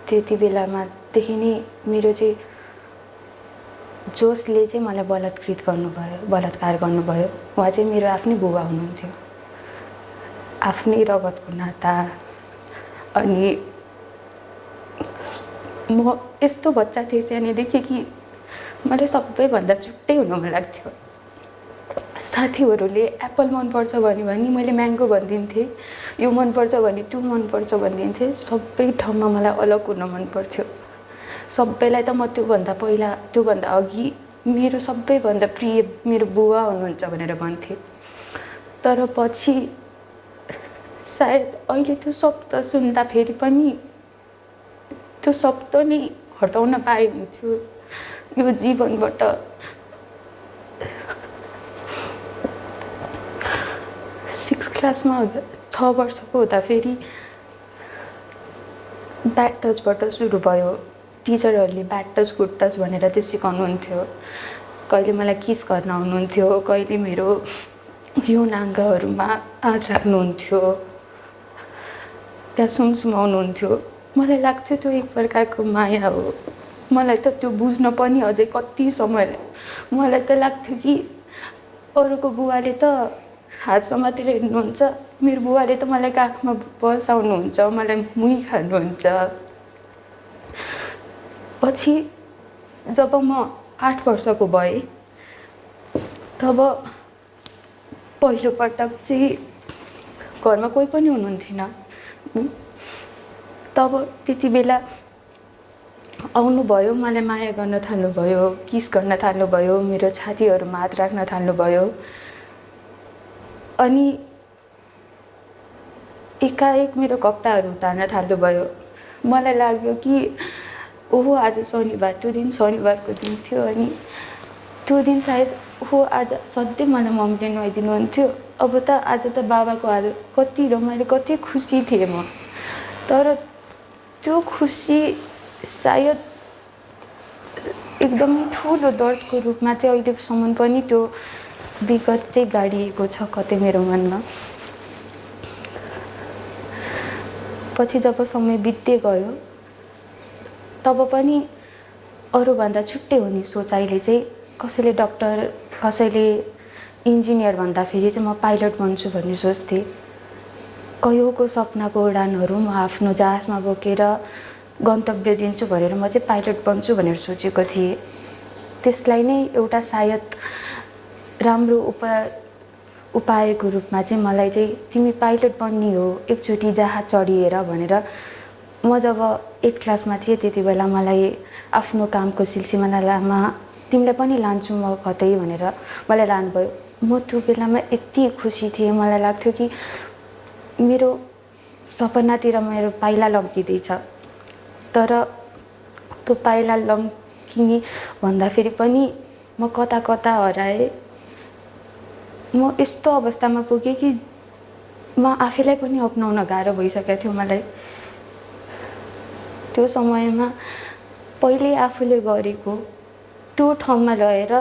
त्यति बेलामादेखि नै मेरो चाहिँ जोसले चाहिँ मलाई बलात्कार गर्नुभयो। उहाँ चाहिँ मेरो आफ्नै बुबा हुनुहुन्थ्यो, आफ्नै रगतको नाता। अनि म यस्तो बच्चा थिएँ सानैदेखि कि मलाई सबैभन्दा छुट्टै हुन मन लाग्थ्यो। साथीहरूले एप्पल मनपर्छ भन्यो भने मैले म्याङ्गो भनिदिन्थेँ, यो मनपर्छ भने त्यो मनपर्छ भनिदिन्थेँ। सबै ठाउँमा मलाई अलग हुन मनपर्थ्यो। सबैलाई त म त्योभन्दा अघि मेरो सबैभन्दा प्रिय मेरो बुवा हुनुहुन्छ भनेर भन्थेँ। तर पछि सायद अहिले त्यो शब्द सुन्दाखेरि पनि त्यो शब्द नै हटाउन पाए हुन्थ्यो यो जीवनबाट। 6 क्लासमा 6 वर्षको हुँदाखेरि ब्याड टचबाट सुरु भयो। टिचरहरूले ब्याड टच गुड टच भनेर त्यो सिकाउनुहुन्थ्यो। कहिले मलाई किस गर्न आउनुहुन्थ्यो, कहिले मेरो यौन अङ्गहरूमा हात राख्नुहुन्थ्यो, त्यहाँ सुमसुमाउनुहुन्थ्यो। मलाई लाग्थ्यो त्यो एक प्रकारको माया हो। मलाई त त्यो बुझ्न पनि अझै कति समय लाग्यो। मलाई त लाग्थ्यो कि अरूको बुवाले त हात समातेर हिँड्नुहुन्छ, मेरो बुवाले त मलाई काखमा बसाउनुहुन्छ, मलाई मुही खानुहुन्छ। पछि जब म 8 वर्षको भएँ तब पहिलोपटक चाहिँ घरमा कोही पनि हुनुहुन्थेन। तब त्यति बेला आउनुभयो, मलाई माया गर्न थाल्नुभयो, किस गर्न थाल्नुभयो, मेरो छातीहरूमा हात राख्न थाल्नुभयो। अनि एकाएक मेरो कपडाहरू उतार्न थाल्नुभयो। मलाई लाग्यो कि ओहो आज शनिबार, त्यो दिन शनिबारको दिन थियो। अनि त्यो दिन सायद ओहो आज सधैँ मलाई मम्मीले नुहाइदिनुहुन्थ्यो, अब त आज त बाबाको हात कति रमाइलो, कति खुसी थिएँ म। तर त्यो खुसी सायद एकदमै ठुलो दर्दको रूपमा चाहिँ अहिलेसम्म पनि त्यो विगत चाहिँ गाडिएको छ कतै मेरो मनमा। पछि जब समय बित्दै गयो तब पनि अरूभन्दा छुट्टै हुने सोचाइले चाहिँ कसैले डक्टर, कसैले इन्जिनियर भन्दाखेरि चाहिँ म पाइलट बन्छु भन्ने सोच्थेँ। कयौँको सपनाको उडानहरू म आफ्नो जहाजमा बोकेर गन्तव्य दिन्छु भनेर म चाहिँ पाइलट बन्छु भनेर सोचेको थिएँ। त्यसलाई नै एउटा सायद राम्रो उपायको रूपमा चाहिँ मलाई चाहिँ तिमी पाइलट बन्ने हो एकचोटि जहाज चढिएर भनेर म जब 8 क्लासमा थिएँ त्यति बेला मलाई आफ्नो कामको सिलसिलामा तिमीलाई पनि लान्छु म कतै भनेर मलाई लानुभयो। म त्यो बेलामा यति खुसी थिएँ, मलाई लाग्थ्यो कि मेरो सपनातिर मेरो पाइला लम्किँदैछ। तर त्यो पाइला लम्किने भन्दाखेरि पनि म कता कता हराएँ। म यस्तो अवस्थामा पुगेँ कि म आफैलाई पनि अपनाउन गाह्रो भइसकेको थियो मलाई। त्यो समयमा पहिले आफूले गरेको त्यो ठाउँमा लगेर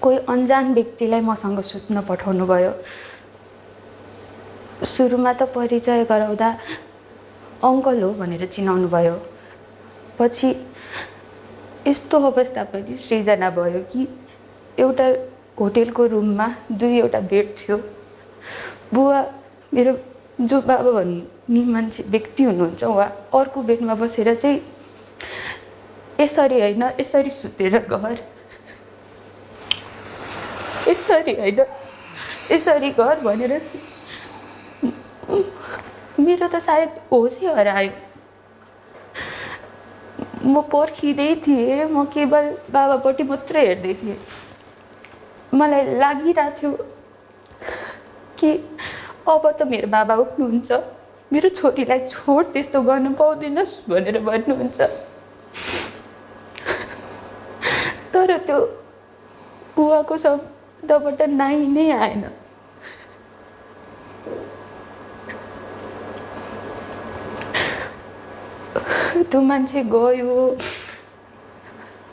कोही अन्जान व्यक्तिलाई मसँग सुत्न पठाउनु भयो। सुरुमा त परिचय गराउँदा अङ्कल हो भनेर चिनाउनु भयो। पछि यस्तो अवस्था पनि सृजना भयो कि एउटा होटेलको रुममा 2वटा बेड थियो। बुवा मेरो जो बाबा भन्ने मान्छे व्यक्ति हुनुहुन्छ, उहाँ अर्को बेडमा बसेर चाहिँ यसरी होइन यसरी सुतेर घर, यसरी होइन यसरी घर भनेर मेरो त सायद होसै हरायो। म पर्खिँदै थिएँ, म केवल बाबापट्टि मात्रै हेर्दै थिएँ। मलाई लागिरहेको थियो कि अब त मेरो बाबा उठ्नुहुन्छ, मेरो छोरीलाई छोड, त्यस्तो गर्नु पाउँदैनस् भनेर भन्नुहुन्छ। तर त्यो बुवाको शब्दबाट नाइ नै आएन। त्यो मान्छे गयो,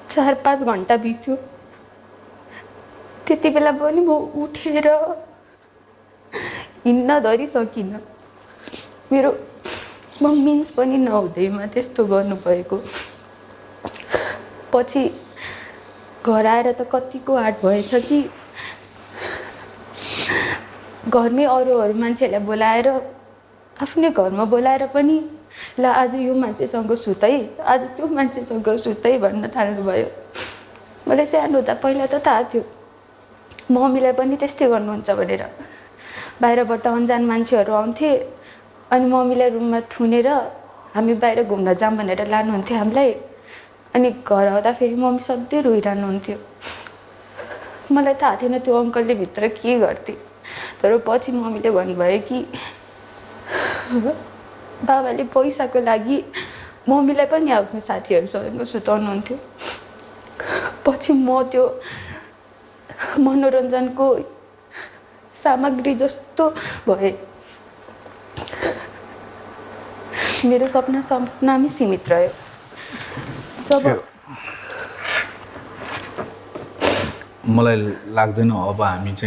4-5 घन्टा बित्यो। त्यति बेला पनि म उठेर हिँड्न धरि सकिनँ। मेरो म मिन्स पनि नहुँदैमा त्यस्तो गर्नुभएको। पछि घर आएर त कतिको हार्ड भएछ कि घरमै अरू मान्छेहरूलाई बोलाएर आफ्नै घरमा बोलाएर पनि ल आज यो मान्छेसँग सुत है, आज त्यो मान्छेसँग सुत है भन्न थाल्नुभयो। मलाई सानो हुँदा पहिला त थाहा थियो मम्मीलाई पनि त्यस्तै गर्नुहुन्छ भनेर। बाहिरबाट अनजान मान्छेहरू आउँथे अनि मम्मीलाई रुममा थुनेर हामी बाहिर घुम्न जाऊँ भनेर लानुहुन्थ्यो हामीलाई। अनि घर आउँदाखेरि मम्मी सधैँ रोइरहनुहुन्थ्यो। मलाई थाहा थिएन त्यो अङ्कलले भित्र के गर्थे, तर पछि मम्मीले भन्नुभयो कि बाबाले पैसाको लागि मम्मीलाई पनि आफ्नो साथीहरूसँग सुताउनुहुन्थ्यो। पछि म त्यो मनोरञ्जनको सामग्री जस्तो भए। मेरो सपनामै सीमित रह्यो। जब मलाई लाग्दैन अब हामी चाहिँ